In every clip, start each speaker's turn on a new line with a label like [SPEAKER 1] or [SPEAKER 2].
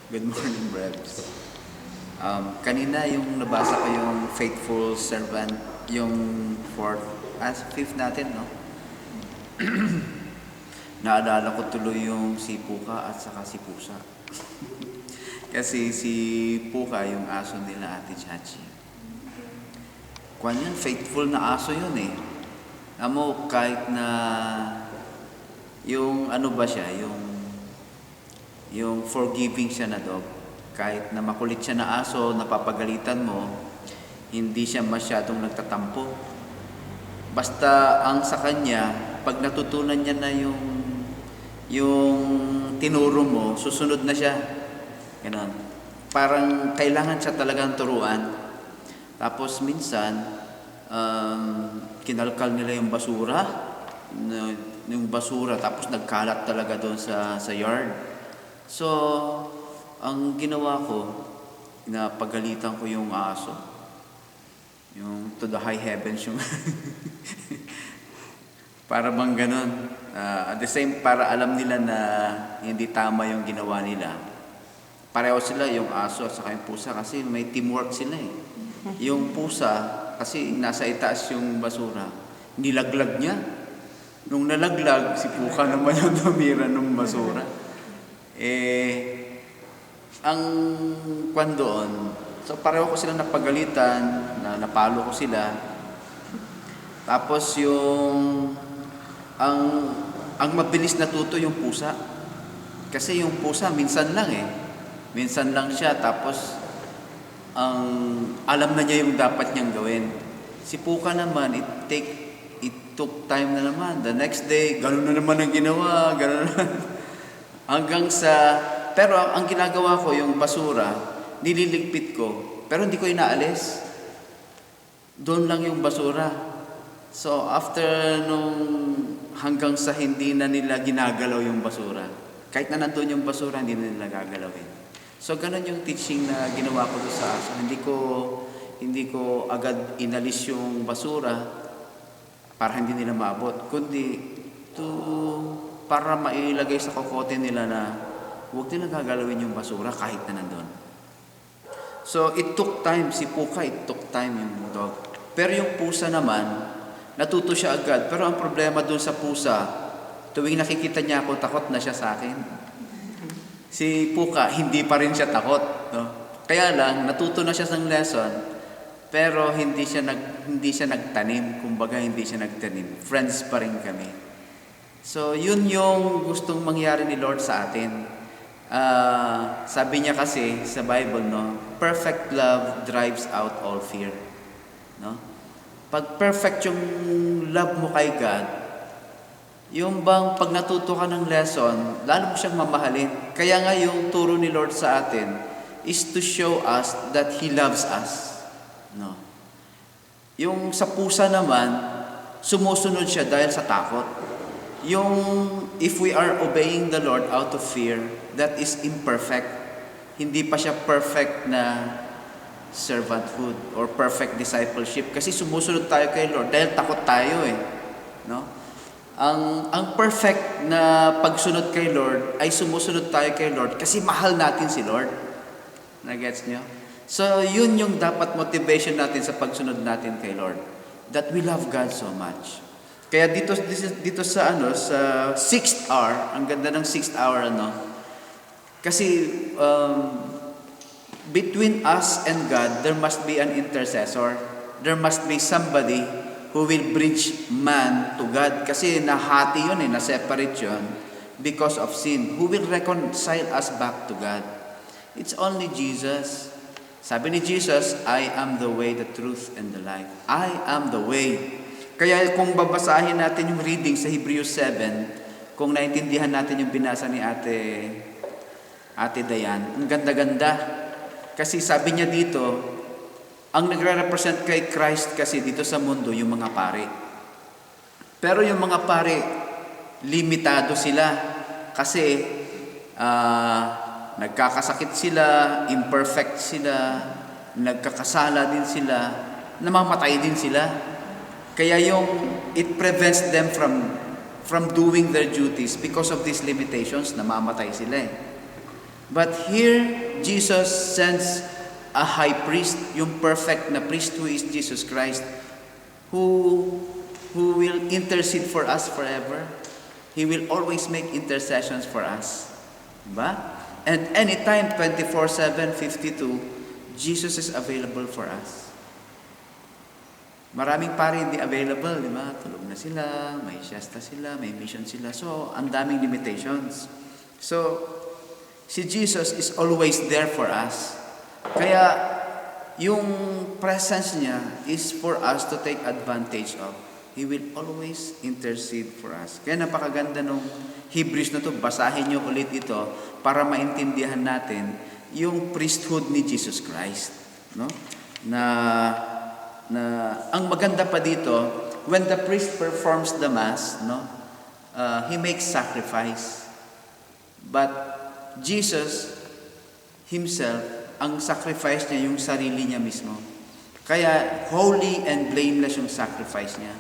[SPEAKER 1] Good morning, Brebs. Kanina yung nabasa ko yung faithful servant, yung fifth natin, no? Naalala ko tuloy yung si Puka at saka si Pusa. Kasi si Puka, yung aso nila Ate Chachi. Kwan yun, faithful na aso yun eh. Amo, kahit na yung ano ba siya, yung forgiving siya na dog. Kahit na makulit siya na aso, napapagalitan mo, hindi siya masyadong nagtatampo. Basta ang sa kanya, pag natutunan niya na yung tinuro mo, susunod na siya. Ganon. Parang kailangan siya talagang turuan. Tapos minsan, kinalkal nila yung basura, tapos nagkalat talaga doon sa yard. So, ang ginawa ko, napagalitan ko yung aso. Yung to the high heavens yung para bang ganon. At the same, para alam nila na hindi tama yung ginawa nila. Pareho sila, yung aso at saka yung pusa, kasi may teamwork sila eh. Yung pusa, kasi nasa itaas yung basura, nilaglag niya. Nung nalaglag, si Puka naman yung tumira ng basura. Ang kwan doon, so pareho ko sila napagalitan, napalo ko sila. Tapos ang mabilis natuto yung pusa. Kasi yung pusa, minsan lang eh. Minsan lang siya, tapos alam na niya yung dapat niyang gawin. Si Puka naman, it took time na naman. The next day, gano'n na naman ang ginawa, gano'n na. Pero ang ginagawa ko, yung basura, nililigpit ko, pero hindi ko inaalis. Doon lang yung basura. So, after hanggang sa hindi na nila ginagalaw yung basura, kahit na nandun yung basura, hindi na nila gagalawin. So, ganun yung teaching na ginawa ko doon sa aso. Hindi ko agad inalis yung basura para hindi nila maabot, kundi para mailagay sa kokote nila na huwag nila gagalawin yung basura kahit na nandun. So, it took time. Si Puka, it took time yung dog. Pero yung pusa naman, natuto siya agad. Pero ang problema dun sa pusa, tuwing nakikita niya ako, takot na siya sa akin. Si Puka, hindi pa rin siya takot. No? Kaya lang, natuto na siya ng lesson, pero hindi siya nagtanim. Kumbaga, hindi siya nagtanim. Friends pa rin kami. So, yun yung gustong mangyari ni Lord sa atin. Sabi niya kasi sa Bible, no, perfect love drives out all fear. No? Pag perfect yung love mo kay God, yung bang pag natuto ka ng lesson, lalo mo siyang mamahalin. Kaya nga yung turo ni Lord sa atin is to show us that He loves us. No? Yung sa pusa naman, sumusunod siya dahil sa takot. If we are obeying the Lord out of fear, that is imperfect. Hindi pa siya perfect na servanthood or perfect discipleship. Kasi sumusunod tayo kay Lord dahil takot tayo eh. No? Ang perfect na pagsunod kay Lord ay sumusunod tayo kay Lord kasi mahal natin si Lord. Nagets niyo? So, yun yung dapat motivation natin sa pagsunod natin kay Lord. That we love God so much. Kaya dito sa sa 6th hour, ang ganda ng 6th hour kasi between us and God, there must be an intercessor. There must be somebody who will bridge man to God. Kasi nahati yun na-separate yun because of sin. Who will reconcile us back to God? It's only Jesus. Sabi ni Jesus, I am the way, the truth, and the life. I am the way. Kaya kung babasahin natin yung reading sa Hebrews 7, kung naintindihan natin yung binasa ni Ate Dayan, ang ganda-ganda. Kasi sabi niya dito, ang nagre-represent kay Christ kasi dito sa mundo, yung mga pari. Pero yung mga pari, limitado sila. Kasi nagkakasakit sila, imperfect sila, nagkakasala din sila, namamatay din sila. Kaya it prevents them from doing their duties because of these limitations, namamatay sila eh. But here, Jesus sends a high priest, yung perfect na priest who is Jesus Christ, who will intercede for us forever. He will always make intercessions for us. Diba? And anytime, 24/7, 52, Jesus is available for us. Maraming pari hindi available, di ba? Tulog na sila, may siesta sila, may mission sila. So, ang daming limitations. So, si Jesus is always there for us. Kaya, yung presence niya is for us to take advantage of. He will always intercede for us. Kaya napakaganda nung Hebrews na to. Basahin niyo ulit ito para maintindihan natin yung priesthood ni Jesus Christ. No? Na ang maganda pa dito, when the priest performs the mass, no, he makes sacrifice. But Jesus himself, ang sacrifice niya yung sarili niya mismo. Kaya holy and blameless yung sacrifice niya.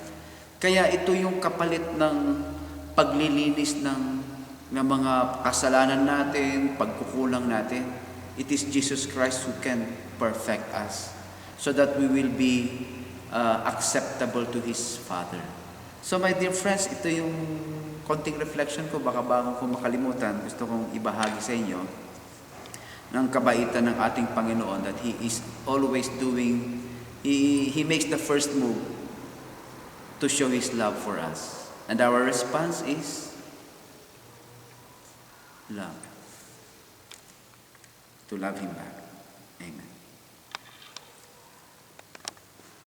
[SPEAKER 1] Kaya ito yung kapalit ng paglilinis ng mga kasalanan natin, pagkukulang natin. It is Jesus Christ who can perfect us, so that we will be acceptable to His Father. So my dear friends, ito yung konting reflection ko, baka bago ko makalimutan, gusto kong ibahagi sa inyo ng kabaitan ng ating Panginoon, that He is always doing, He makes the first move to show His love for us. And our response is love. To love Him back. Amen.